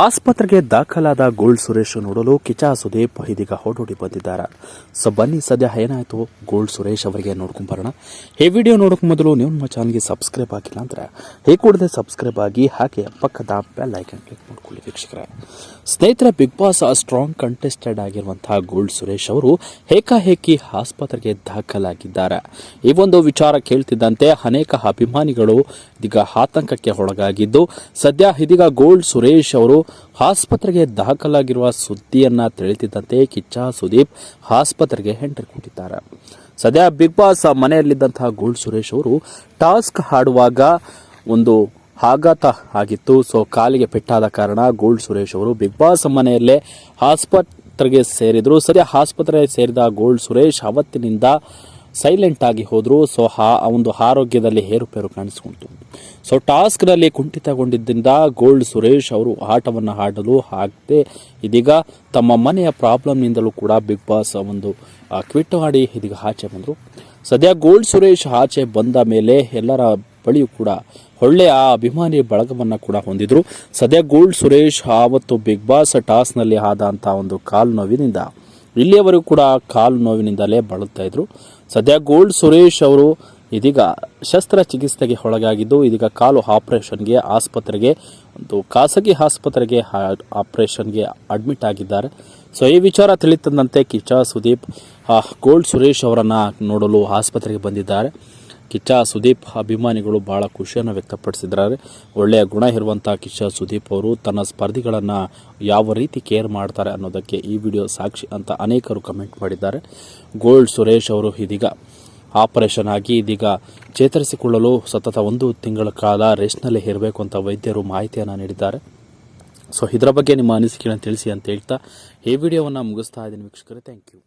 ಆಸ್ಪತ್ರೆಗೆ ದಾಖಲಾದ ಗೋಲ್ಡ್ ಸುರೇಶ್ ನೋಡಲು ಕಿಚ್ಚ ಸುದೀಪ್ ಇದೀಗ ಓಡೋಡಿ ಬಂದಿದ್ದಾರೆ. ಸೊ ಬನ್ನಿ ಸದ್ಯ ಏನಾಯಿತು ಗೋಲ್ಡ್ ಸುರೇಶ್ ಅವರಿಗೆ ನೋಡ್ಕೊಂಡು ಬರೋಣ. ಈ ವಿಡಿಯೋ ನೋಡೋಕೆ ಮೊದಲು ನೀವು ನಮ್ಮ ಚಾನಲ್ಗೆ ಸಬ್ಸ್ಕ್ರೈಬ್ ಆಗಿಲ್ಲ ಅಂದರೆ ಹೇಗೆ ಕೂಡಲೇ ಸಬ್ಸ್ಕ್ರೈಬ್ ಆಗಿ ಹಾಗೆ ಪಕ್ಕದ ಬೆಲ್ ಐಕನ್ ಕ್ಲಿಕ್ ಮಾಡ್ಕೊಳ್ಳಿ ವೀಕ್ಷಕರೇ. ಸ್ನೇಹಿತರೆ, ಬಿಗ್ ಬಾಸ್ ಸ್ಟ್ರಾಂಗ್ ಕಂಟೆಸ್ಟೆಡ್ ಆಗಿರುವಂತಹ ಗೋಲ್ಡ್ ಸುರೇಶ್ ಅವರು ಏಕಾಏಕಿ ಆಸ್ಪತ್ರೆಗೆ ದಾಖಲಾಗಿದ್ದಾರೆ. ಈ ಒಂದು ವಿಚಾರ ಕೇಳ್ತಿದ್ದಂತೆ ಅನೇಕ ಅಭಿಮಾನಿಗಳು ಇದೀಗ ಆತಂಕಕ್ಕೆ ಒಳಗಾಗಿದ್ದು, ಸದ್ಯ ಇದೀಗ ಗೋಲ್ಡ್ ಸುರೇಶ್ ಅವರು ಆಸ್ಪತ್ರೆಗೆ ದಾಖಲಾಗಿರುವ ಸುದ್ದಿಯನ್ನ ತಿಳಿತಿದ್ದಂತೆ ಕಿಚ್ಚ ಸುದೀಪ್ ಆಸ್ಪತ್ರೆಗೆ ಎಂಟ್ರಿ ಕೊಟ್ಟಿದ್ದಾರೆ. ಸದ್ಯ ಬಿಗ್ ಬಾಸ್ ಮನೆಯಲ್ಲಿದ್ದಂತಹ ಗೋಲ್ಡ್ ಸುರೇಶ್ ಅವರು ಟಾಸ್ಕ್ ಆಡುವಾಗ ಒಂದು ಆಘಾತ ಆಗಿತ್ತು. ಸೊ ಕಾಲಿಗೆ ಪೆಟ್ಟಾದ ಕಾರಣ ಗೋಲ್ಡ್ ಸುರೇಶ್ ಅವರು ಬಿಗ್ ಬಾಸ್ ಮನೆಯಲ್ಲೇ ಆಸ್ಪತ್ರೆಗೆ ಸೇರಿದ್ರು. ಸದ್ಯ ಆಸ್ಪತ್ರೆಗೆ ಸೇರಿದ ಗೋಲ್ಡ್ ಸುರೇಶ್ ಅವತ್ತಿನಿಂದ ಸೈಲೆಂಟ್ ಆಗಿ ಹೋದ್ರು. ಸೊ ಒಂದು ಆರೋಗ್ಯದಲ್ಲಿ ಏರುಪೇರು ಕಾಣಿಸಿಕೊಂಡಿತು. ಸೊ ಟಾಸ್ಕ್ನಲ್ಲಿ ಕುಂಠಿತಗೊಂಡಿದ್ದರಿಂದ ಗೋಲ್ಡ್ ಸುರೇಶ್ ಅವರು ಆಟವನ್ನು ಆಡಲು ಆಗದೆ ಇದೀಗ ತಮ್ಮ ಮನೆಯ ಪ್ರಾಬ್ಲಮ್ನಿಂದಲೂ ಕೂಡ ಬಿಗ್ ಬಾಸ್ ಒಂದು ಕ್ವಿಟ್ ಮಾಡಿ ಇದೀಗ ಆಚೆ ಬಂದರು. ಸದ್ಯ ಗೋಲ್ಡ್ ಸುರೇಶ್ ಆಚೆ ಬಂದ ಮೇಲೆ ಎಲ್ಲರ ಬಳಿಯೂ ಕೂಡ ಒಳ್ಳೆಯ ಅಭಿಮಾನಿ ಬಳಗವನ್ನು ಕೂಡ ಹೊಂದಿದ್ರು. ಸದ್ಯ ಗೋಲ್ಡ್ ಸುರೇಶ್ ಆವತ್ತು ಬಿಗ್ ಬಾಸ್ ಟಾಸ್ಕ್ನಲ್ಲಿ ಆದಂಥ ಒಂದು ಕಾಲು ನೋವಿನಿಂದ ಇಲ್ಲಿಯವರೆಗೂ ಕೂಡ ಕಾಲು ನೋವಿನಿಂದಲೇ ಬಳಲ್ತಾ ಇದ್ರು. ಸದ್ಯ ಗೋಲ್ಡ್ ಸುರೇಶ್ ಅವರು ಇದೀಗ ಶಸ್ತ್ರಚಿಕಿತ್ಸೆಗೆ ಒಳಗಾಗಿದ್ದು, ಇದೀಗ ಕಾಲು ಆಪರೇಷನ್ಗೆ ಆಸ್ಪತ್ರೆಗೆ ಒಂದು ಖಾಸಗಿ ಆಸ್ಪತ್ರೆಗೆ ಆಪರೇಷನ್ಗೆ ಅಡ್ಮಿಟ್ ಆಗಿದ್ದಾರೆ. ಸೊ ಈ ವಿಚಾರ ತಿಳಿತಂದಂತೆ ಕಿಚ್ಚ ಸುದೀಪ್ ಗೋಲ್ಡ್ ಸುರೇಶ್ ಅವರನ್ನು ನೋಡಲು ಆಸ್ಪತ್ರೆಗೆ ಬಂದಿದ್ದಾರೆ. ಕಿಚ್ಚ ಸುದೀಪ್ ಅಭಿಮಾನಿಗಳು ಬಹಳ ಖುಷಿಯನ್ನು ವ್ಯಕ್ತಪಡಿಸಿದ್ದಾರೆ. ಒಳ್ಳೆಯ ಗುಣ ಇರುವಂಥ ಕಿಚ್ಚ ಸುದೀಪ್ ಅವರು ತನ್ನ ಸ್ಪರ್ಧಿಗಳನ್ನು ಯಾವ ರೀತಿ ಕೇರ್ ಮಾಡ್ತಾರೆ ಅನ್ನೋದಕ್ಕೆ ಈ ವಿಡಿಯೋ ಸಾಕ್ಷಿ ಅಂತ ಅನೇಕರು ಕಮೆಂಟ್ ಮಾಡಿದ್ದಾರೆ. ಗೋಲ್ಡ್ ಸುರೇಶ್ ಅವರು ಇದೀಗ ಆಪರೇಷನ್ ಆಗಿ ಇದೀಗ ಚೇತರಿಸಿಕೊಳ್ಳಲು ಸತತ 1 ತಿಂಗಳ ಕಾಲ ರೆಸ್ಟ್ನಲ್ಲೇ ಇರಬೇಕು ಅಂತ ವೈದ್ಯರು ಮಾಹಿತಿಯನ್ನು ನೀಡಿದ್ದಾರೆ. ಸೊ ಇದರ ಬಗ್ಗೆ ನಿಮ್ಮ ಅನಿಸಿಕೆಯನ್ನು ತಿಳಿಸಿ ಅಂತ ಹೇಳ್ತಾ ಈ ವಿಡಿಯೋವನ್ನು ಮುಗಿಸ್ತಾ ಇದ್ದೀನಿ ವೀಕ್ಷಕರೇ. Thank you.